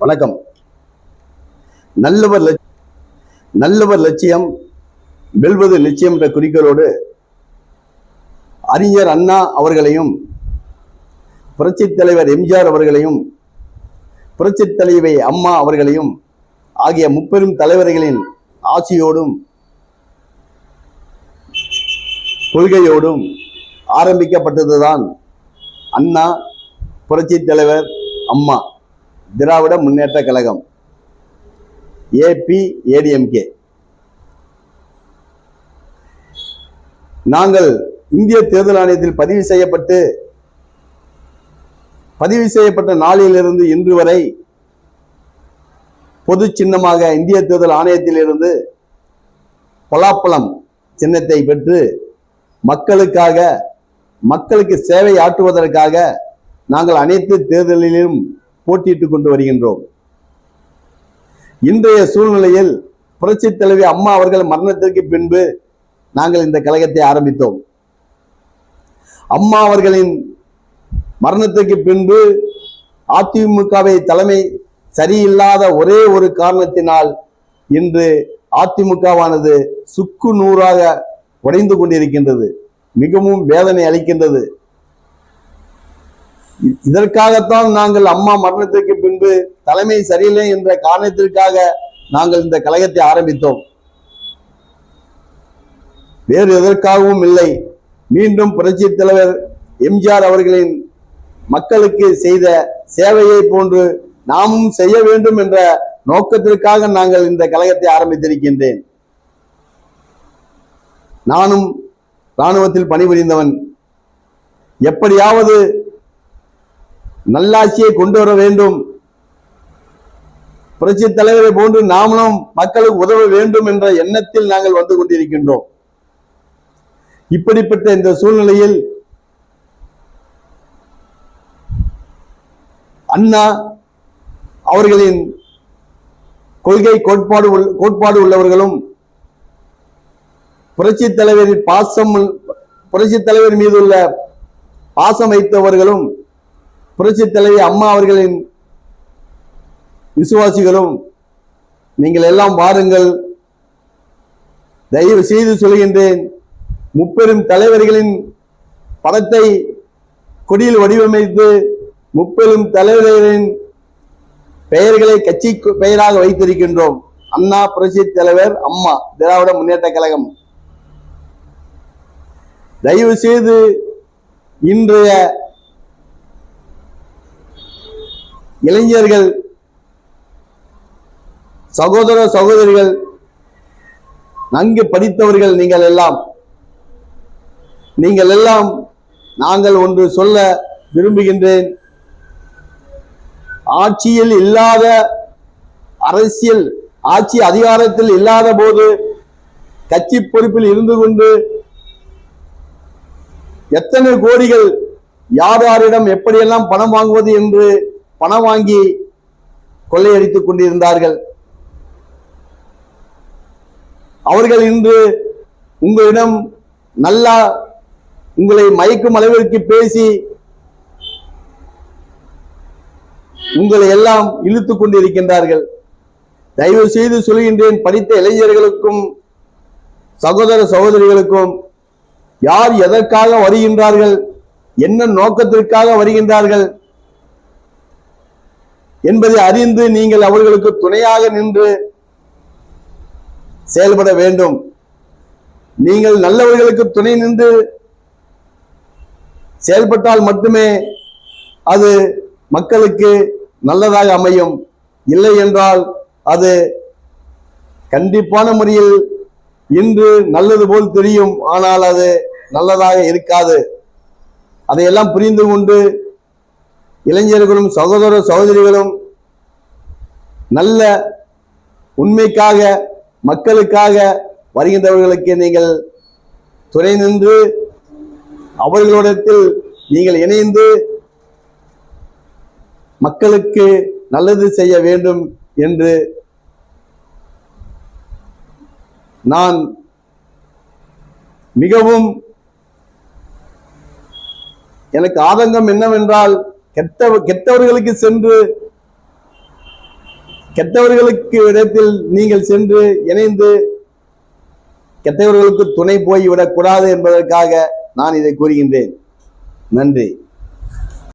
வணக்கம். நல்லவர் நல்லவர் லட்சியம் வெல்வது நிச்சயம் என்ற குறிக்கோளோடு அறிஞர் அண்ணா அவர்களையும் புரட்சித் தலைவர் எம்ஜிஆர் அவர்களையும் புரட்சித் தலைவி அம்மா அவர்களையும் ஆகிய முப்பெரும் தலைவர்களின் ஆட்சியோடும் கொள்கையோடும் ஆரம்பிக்கப்பட்டதுதான் அண்ணா புரட்சித் தலைவர் அம்மா திராவிட முன்னேற்ற கழகம் APADMK. நாங்கள் இந்திய தேர்தல் ஆணையத்தில் பதிவு செய்யப்பட்ட நாளிலிருந்து இன்று வரை பொது சின்னமாக இந்திய தேர்தல் ஆணையத்தில் இருந்து பலாப்பழம் சின்னத்தை பெற்று மக்களுக்கு சேவை ஆற்றுவதற்காக நாங்கள் அனைத்து தேர்தலிலும் போட்டியிட்டுக் கொண்டு வருகின்றோம். இன்றைய சூழ்நிலையில் புரட்சித் தலைவி அம்மா அவர்கள் மரணத்திற்கு பின்பு நாங்கள் இந்த கழகத்தை ஆரம்பித்தோம். அம்மா அவர்களின் மரணத்திற்கு பின்பு அதிமுகவை தலைமை சரியில்லாத ஒரே ஒரு காரணத்தினால் இன்று அதிமுகவானது சுக்கு நூறாக உடைந்து கொண்டிருக்கின்றது. மிகவும் வேதனை அளிக்கின்றது. இதற்காகத்தான் நாங்கள் அம்மா மரணத்திற்கு பின்பு தலைமை சரியில்லை என்ற காரணத்திற்காக நாங்கள் இந்த கழகத்தை ஆரம்பித்தோம். வேறு எதற்காகவும் இல்லை. மீண்டும் புரட்சி தலைவர் எம்ஜிஆர் அவர்களின் மக்களுக்கு செய்த சேவையை போன்று நாமும் செய்ய வேண்டும் என்ற நோக்கத்திற்காக நாங்கள் இந்த கழகத்தை ஆரம்பித்திருக்கின்றேன். நானும் இராணுவத்தில் பணிபுரிந்தவன். எப்படியாவது நல்லாட்சியை கொண்டு வர வேண்டும், புரட்சி தலைவரை போன்று நாமளும் மக்களுக்கு உதவ வேண்டும் என்ற எண்ணத்தில் நாங்கள் வந்து கொண்டிருக்கின்றோம். இப்படிப்பட்ட இந்த சூழ்நிலையில் அண்ணா அவர்களின் கொள்கை கோட்பாடு உள்ளவர்களும் புரட்சி தலைவர் மீது உள்ள பாசம் வைத்தவர்களும் புரட்சி தலைவி அம்மா அவர்களின் விசுவாசிகளும் நீங்கள் எல்லாம் பாருங்கள். தயவு செய்து சொல்கின்றேன், முப்பெரும் தலைவர்களின் படத்தை கொடியில் வடிவமைத்து முப்பெரும் தலைவர்களின் பெயர்களை கட்சி பெயராக வைத்திருக்கின்றோம். அண்ணா புரட்சி தலைவர் அம்மா திராவிட முன்னேற்ற கழகம். தயவு செய்து இன்றைய இளைஞர்கள், சகோதர சகோதரிகள், நன்கு படித்தவர்கள் நீங்கள் எல்லாம் நாங்கள் ஒன்று சொல்ல விரும்புகின்றேன். ஆட்சியில் இல்லாத ஆட்சி அதிகாரத்தில் இல்லாத போது கட்சி பொறுப்பில் இருந்து கொண்டு எத்தனை கோடிகள் யார் யாரிடம் எப்படியெல்லாம் பணம் வாங்குவது என்று பணம் வாங்கி கொள்ளையடித்துக் கொண்டிருந்தார்கள். அவர்கள் இன்று உங்களிடம் நல்லா உங்களை மயக்கும் அளவிற்கு பேசி உங்களை எல்லாம் இழுத்துக் கொண்டிருக்கின்றார்கள். தயவு செய்து சொல்கின்றேன், படித்த இளைஞர்களுக்கும் சகோதர சகோதரிகளுக்கும், யார் எதற்காக வருகின்றார்கள், என்ன நோக்கத்திற்காக வருகின்றார்கள் என்பதை அறிந்து நீங்கள் அவர்களுக்கு துணையாக நின்று செயல்பட வேண்டும். நீங்கள் நல்லவர்களுக்கு துணை நின்று செயல்பட்டால் மட்டுமே அது மக்களுக்கு நல்லதாக அமையும். இல்லை என்றால் அது கண்டிப்பான முறையில் இன்று நல்லது போல் தெரியும், ஆனால் அது நல்லதாக இருக்காது. அதையெல்லாம் புரிந்து கொண்டு இளைஞர்களும் சகோதர சகோதரிகளும் நல்ல உண்மைக்காக மக்களுக்காக வருகின்றவர்களுக்கு நீங்கள் துணை நின்று அவர்களிடத்தில் நீங்கள் இணைந்து மக்களுக்கு நல்லது செய்ய வேண்டும் என்று நான் மிகவும் எனக்கு ஆதங்கம் என்னவென்றால் கெட்டவர்களுக்கு சென்று கெட்டவர்களுக்கு இடத்தில் நீங்கள் சென்று இணைந்து கெட்டவர்களுக்கு துணை போய்விடக் கூடாது என்பதற்காக நான் இதை கூறுகின்றேன். நன்றி.